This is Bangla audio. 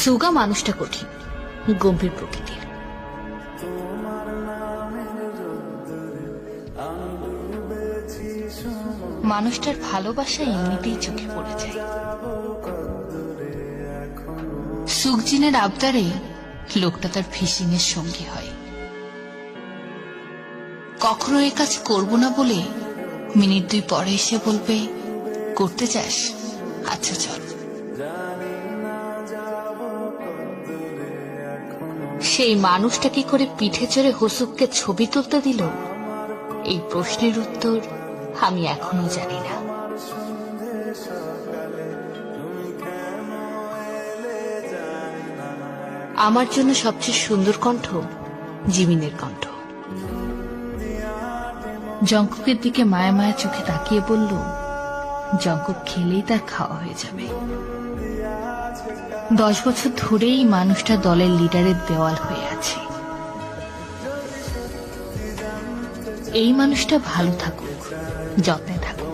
সুগা মানুষটা কঠিন, গম্ভীর প্রকৃতির। মানুষটার ভালোবাসা এমনিতেই চোখে পড়ে যায়। সুখজিনের আবদারে লোকটা তার ফিশিং এর সঙ্গী হয়। কখনো এ কাজ করব না বলে মিনিট 2 পরে এসে বলবে, করতে চাস? আচ্ছা চল। সেই মানুষটা কি করে পিঠে চড়ে হসুককে ছবি তুলতে দিল, এই প্রশ্নের উত্তর আমি এখনো জানি না। আমার জন্য সবচেয়ে সুন্দর কণ্ঠ জিমিনের কণ্ঠ। জঙ্কুকের দিকে মায়া মায়া চোখে তাকিয়ে বলল, জঙ্কুক খেলেই তার খাওয়া হয়ে যাবে। 10 বছর ধরেই মানুষটা দলের লিডারের দেওয়াল হয়ে আছে। এই মানুষটা ভালো থাকুক, যত্নে থাকুক।